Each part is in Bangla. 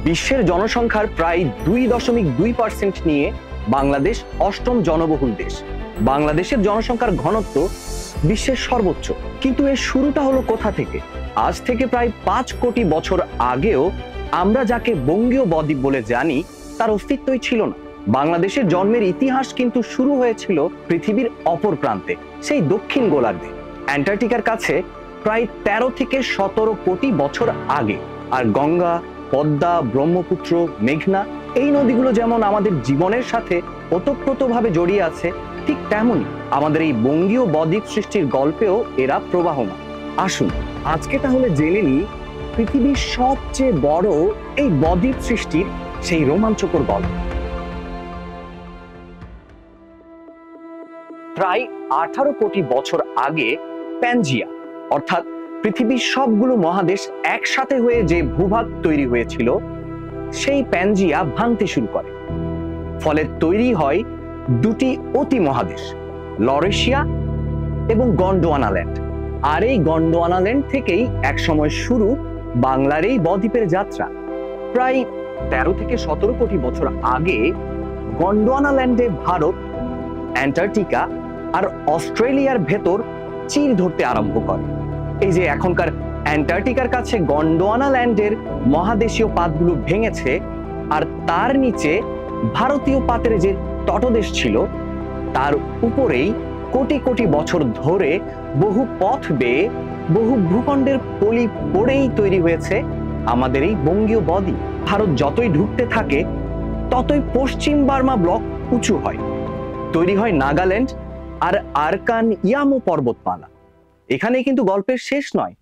বিশ্বের জনসংখ্যার প্রায় 2.2% নিয়ে বাংলাদেশ অষ্টম জনবহুল দেশ। বাংলাদেশের জনসংখ্যার ঘনত্ব বিশ্বের সর্বোচ্চ। কিন্তু এর শুরুটা হলো কোথা থেকে? আজ থেকে প্রায় 5 কোটি বছর আগেও আমরা যাকে বঙ্গীয় বদ্বীপ বলে জানি তার অস্তিত্বই ছিল না। বাংলাদেশের জন্মের ইতিহাস কিন্তু শুরু হয়েছিল পৃথিবীর অপর প্রান্তে, সেই দক্ষিণ গোলার্ধে অ্যান্টার্কটিকার কাছে প্রায় 13 থেকে 17 কোটি বছর আগে। আর গঙ্গা, পদ্মা, ব্রহ্মপুত্র, মেঘনা এই নদীগুলো যেমন আমাদের জীবনের সাথে ওতপ্রোতভাবে জড়িয়ে আছে, ঠিক তেমনই আমাদের এই বঙ্গীয় বদ্বীপ সৃষ্টির গল্পেও এরা প্রবাহমান। আসুন আজকে তাহলে জেনে নিই পৃথিবীর সবচেয়ে বড় এই বদ্বীপ সৃষ্টির সেই রোমাঞ্চকর গল্প। প্রায় 18 কোটি বছর আগে প্যানজিয়া অর্থাৎ পৃথিবীর সবগুলো মহাদেশ একসাথে হয়ে যে ভূভাগ তৈরি হয়েছিল, সেই প্যানজিয়া ভাঙতে শুরু করে। ফলে তৈরি হয় দুটি অতি মহাদেশ, লরেশিয়া এবং গন্ডোয়ানাল্যান্ড। আর এই গন্ডোয়ানাল্যান্ড থেকেই একসময় শুরু বাংলার এই বদ্বীপের যাত্রা। প্রায় 13 থেকে 17 কোটি বছর আগে গন্ডোয়ানাল্যান্ডে ভারত, অ্যান্টার্কটিকা আর অস্ট্রেলিয়ার ভেতর চির ধরতে আরম্ভ করে। এই যে এখনকার অ্যান্টার্কটিকার কাছে গন্ডোয়ানাল্যান্ডের মহাদেশীয় পাতগুলো ভেঙেছে, আর তার নিচে ভারতীয় পাতের যে তটদেশ ছিল তার উপরেই কোটি কোটি বছর ধরে বহু পথ বেয়ে বহু ভূখণ্ডের পলি পড়েই তৈরি হয়েছে আমাদের এই বঙ্গীয় বদ্বীপ। ভারত যতই ঢুকতে থাকে ততই পশ্চিম বার্মা ব্লক উঁচু হয়, তৈরি হয় নাগাল্যান্ড আর আরকান ইয়ামো পর্বতমালা। এখানে কিন্তু গল্পের শেষ নয়।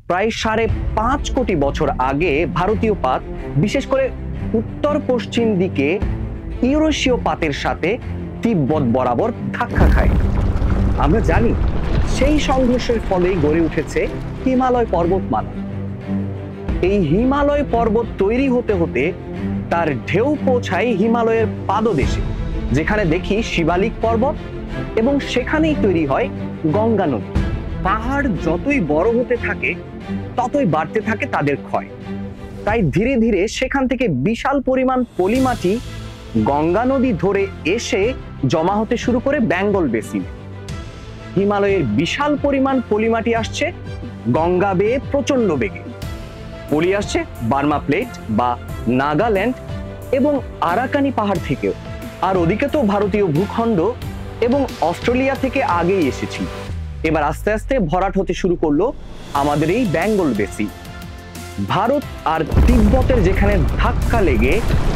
প্রায় 5.5 কোটি বছর আগে ভারতীয় পাত, বিশেষ করে উত্তর পশ্চিম দিকে ইউরেশীয় পাতের সাথে তিব্বত বরাবর ধাক্কা খায়। আমরা জানি সেই সংঘর্ষের ফলেই গড়ে উঠেছে হিমালয় পর্বতমালা। এই হিমালয় পর্বত তৈরি হতে হতে তার ঢেউ পৌঁছায় হিমালয়ের পাদদেশে, যেখানে দেখি শিবালিক পর্বত, এবং সেখানেই তৈরি হয় গঙ্গা নদী। পাহাড় যতই বড় হতে থাকে ততই বাড়তে থাকে তাদের ক্ষয়। তাই ধীরে ধীরে সেখান থেকে বিশাল পরিমাণ পলিমাটি গঙ্গা নদী ধরে এসে জমা হতে শুরু করে বেঙ্গল বেসিনে। হিমালয়ের বিশাল পরিমাণ পলিমাটি আসছে গঙ্গা বেয়ে প্রচন্ড বেগে। পলি আসছে বার্মা প্লেট বা নাগাল্যান্ড এবং আরাকানি পাহাড় থেকেও। আর ওদিকে তো ভারতীয় ভূখণ্ড এবং অস্ট্রেলিয়া থেকে আগেই এসেছিল। এবার আস্তে আস্তে ভরাট হতে শুরু করলো আমাদের এই বেঙ্গল বেসিন। ভারত আর তিব্বতের যেখানে ধাক্কা লেগে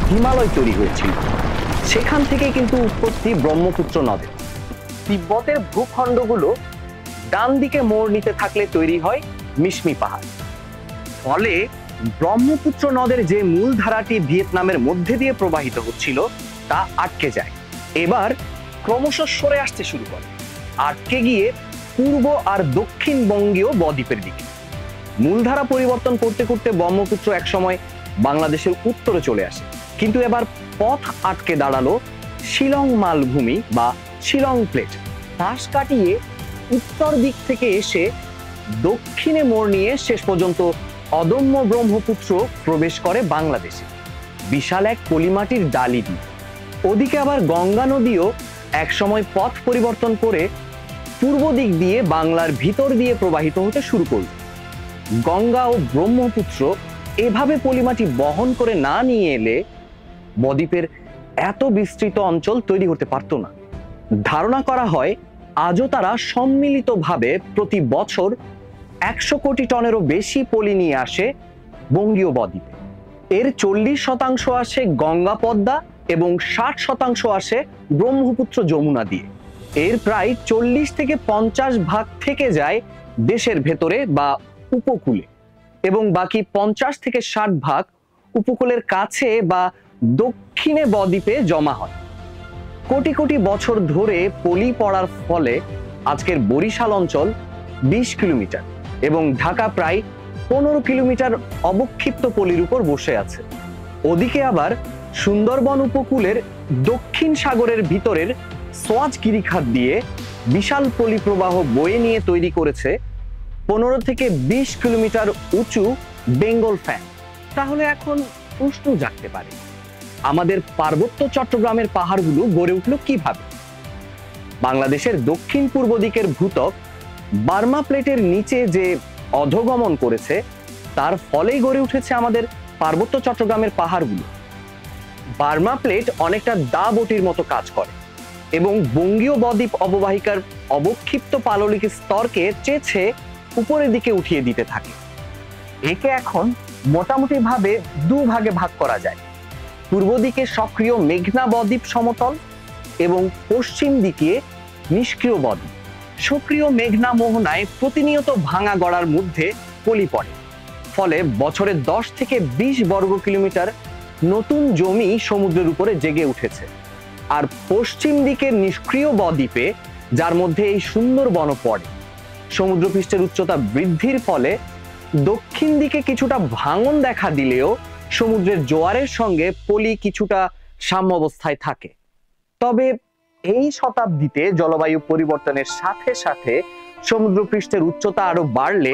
হিমালয় তৈরি হয়েছিল, সেখান থেকে কিন্তু উৎপত্তি ব্রহ্মপুত্র নদের। তিব্বতের ভূখণ্ডগুলো ডান দিকে মোড় নিতে থাকলে তৈরি হয় মিশমি পাহাড়। ফলে ব্রহ্মপুত্র নদের যে মূল ধারাটি ভিয়েতনামের মধ্যে দিয়ে প্রবাহিত হচ্ছিল তা আটকে যায়। এবার ক্রমশ সরে আসতে শুরু করে, আটকে গিয়ে পূর্ব আর দক্ষিণ বঙ্গীয় বদ্বীপের দিকে। মূলধারা পরিবর্তন করতে করতে ব্রহ্মপুত্র একসময় বাংলাদেশের উত্তরে চলে আসে। কিন্তু এবার পথ আটকে দাঁড়ালো শিলং মালভূমি বা শিলং প্লেট। পাশ কাটিয়ে উত্তর দিক থেকে এসে দক্ষিণে মোড় নিয়ে শেষ পর্যন্ত অদম্য ব্রহ্মপুত্র প্রবেশ করে বাংলাদেশে বিশাল এক পলিমাটির ডালি দিয়ে। ওদিকে আবার গঙ্গা নদীও একসময় পথ পরিবর্তন করে পূর্ব দিক দিয়ে বাংলার ভিতর দিয়ে প্রবাহিত হতে শুরু করল। গঙ্গা ও ব্রহ্মপুত্র এভাবে পলিমাটি বহন করে না নিয়ে এলে বদ্বীপের এত বিস্তৃত অঞ্চল তৈরি হতে পারত না। ধারণা করা হয় আজও তারা সম্মিলিতভাবে প্রতি বছর 100 কোটি টনেরও বেশি পলি নিয়ে আসে বঙ্গীয় বদ্বীপে। এর 40% আসে গঙ্গা পদ্মা এবং 60% আসে ব্রহ্মপুত্র যমুনা দিয়ে। এর প্রায় 40 থেকে 50 ভাগ থেকে যায় দেশের ভেতরে বা উপকূলে, এবং বাকি 50 থেকে 60 ভাগ উপকূলের কাছে বা দক্ষিণে বদ্বীপে জমা হয়। কোটি কোটি বছর ধরে পলি পড়ার ফলে আজকের বরিশাল অঞ্চল 20 কিলোমিটার এবং ঢাকা প্রায় 15 কিলোমিটার অবক্ষিপ্ত পলির উপর বসে আছে। ওদিকে আবার সুন্দরবন উপকূলের দক্ষিণ সাগরের ভিতরের সোয়াচ গিরিখাত দিয়ে বিশাল পলি প্রবাহ বয়ে নিয়ে তৈরি করেছে 15 থেকে 20 কিলোমিটার উঁচু বেঙ্গল ফ্যান। তাহলে এখন প্রশ্ন জাগতে পারে, আমাদের পার্বত্য চট্টগ্রামের পাহাড়গুলো গড়ে উঠলো কিভাবে? বাংলাদেশের দক্ষিণ পূর্ব দিকের ভূত্বক বার্মা প্লেটের নিচে যে অধোগমন করেছে তার ফলেই গড়ে উঠেছে আমাদের পার্বত্য চট্টগ্রামের পাহাড়গুলো। বার্মা প্লেট অনেকটা দা বটির মতো কাজ করে এবং বঙ্গীয় বদ্বীপ অববাহিকার অবক্ষিপ্ত পাললিক স্তরকে চেঁচে উপরের দিকে উঠিয়ে দিতে থাকে। একে এখন মোটামুটি ভাবে দুভাগে ভাগ করা যায়, পূর্ব দিকে সক্রিয় মেঘনা বদ্বীপ সমতল এবং পশ্চিম দিকে নিষ্ক্রিয় বদ্বীপ। সক্রিয় মেঘনা মোহনায় প্রতিনিয়ত ভাঙা গড়ার মধ্যে পলি পড়ে, ফলে বছরে 10 থেকে 20 বর্গ কিলোমিটার নতুন জমি সমুদ্রের উপরে জেগে উঠেছে। আর পশ্চিম দিকের নিষ্ক্রিয় বদ্বীপে, যার মধ্যে এই সুন্দরবন পড়ে, সমুদ্রপৃষ্ঠের উচ্চতা বৃদ্ধির ফলে দক্ষিণ দিকে কিছুটা ভাঙন দেখা দিলেও সমুদ্রের জোয়ারের সঙ্গে পলি কিছুটা সাম্যাবস্থায় থাকে। তবে এই শতাব্দীতে জলবায়ু পরিবর্তনের সাথে সাথে সমুদ্রপৃষ্ঠের উচ্চতা আরো বাড়লে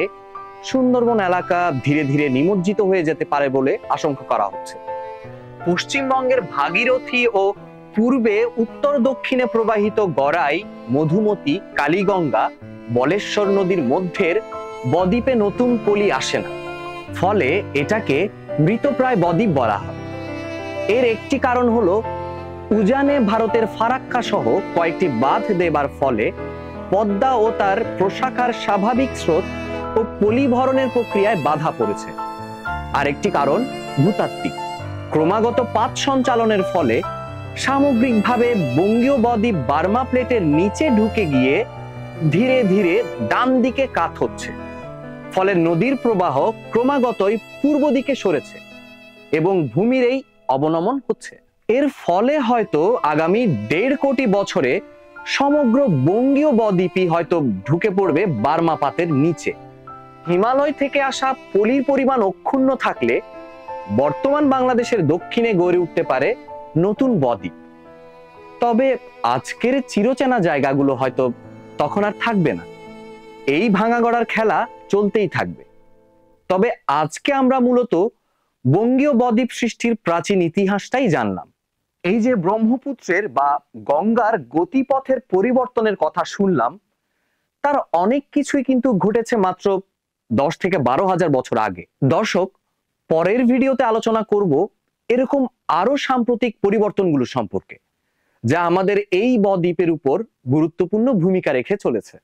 সুন্দরবন এলাকা ধীরে ধীরে নিমজ্জিত হয়ে যেতে পারে বলে আশঙ্কা করা হচ্ছে। পশ্চিমবঙ্গের ভাগীরথী ও পূর্বে উত্তর দক্ষিণে প্রবাহিত গড়াই, মধুমতি, কালীগঙ্গা, বলেশ্বর নদীর মধ্যের বদ্বীপে নতুন পলি আসে না, ফলে এটাকে মৃতপ্রায় বদ্বীপ বলা হয়। এর একটি কারণ হলো উজানে ভারতের ফারাক্কা সহ কয়েকটি বাঁধ দেবার ফলে পদ্মা ও তার প্রশাখার স্বাভাবিক স্রোত ও পলিভরণের প্রক্রিয়ায় বাধা পড়েছে। আরেকটি কারণ ভূতাত্ত্বিক, ক্রমাগত পাত সঞ্চালনের ফলে সামগ্রিকভাবে বঙ্গীয় বদ্বীপ বার্মা প্লেটের নিচে ঢুকে গিয়ে ধীরে ধীরে ডান দিকে কাত হচ্ছে, ফলে নদীর প্রবাহ ক্রমাগতই পূর্ব দিকে সরেছে এবং ভূমির এই অবনমন হচ্ছে। এর ফলে হয়তো আগামী 1.5 কোটি বছরে সমগ্র বঙ্গীয় বদ্বীপই হয়তো ঢুকে পড়বে বার্মা পাতের নিচে। হিমালয় থেকে আসা পলির পরিমাণ অক্ষুণ্ণ থাকলে বর্তমান বাংলাদেশের দক্ষিণে গড়ে উঠতে পারে নতুন বদ্বীপ। তবে আজকের চিরচেনা জায়গাগুলো হয়তো তখন আর থাকবে না, এই ভাঙা গড়ার খেলা চলতেই থাকবে। তবে আজকে আমরা মূলত বঙ্গীয় বদ্বীপ সৃষ্টির প্রাচীন ইতিহাসটাই জানলাম। এই যে ব্রহ্মপুত্রের বা গঙ্গার গতিপথের পরিবর্তনের কথা শুনলাম, তার অনেক কিছুই কিন্তু ঘটেছে মাত্র 10 থেকে 12,000 বছর আগে। দর্শক, পরের ভিডিওতে আলোচনা করব এরকম আরো সাম্প্রতিক পরিবর্তনগুলো সম্পর্কে, যা আমাদের এই বদ্বীপের উপর গুরুত্বপূর্ণ ভূমিকা রেখে চলেছে।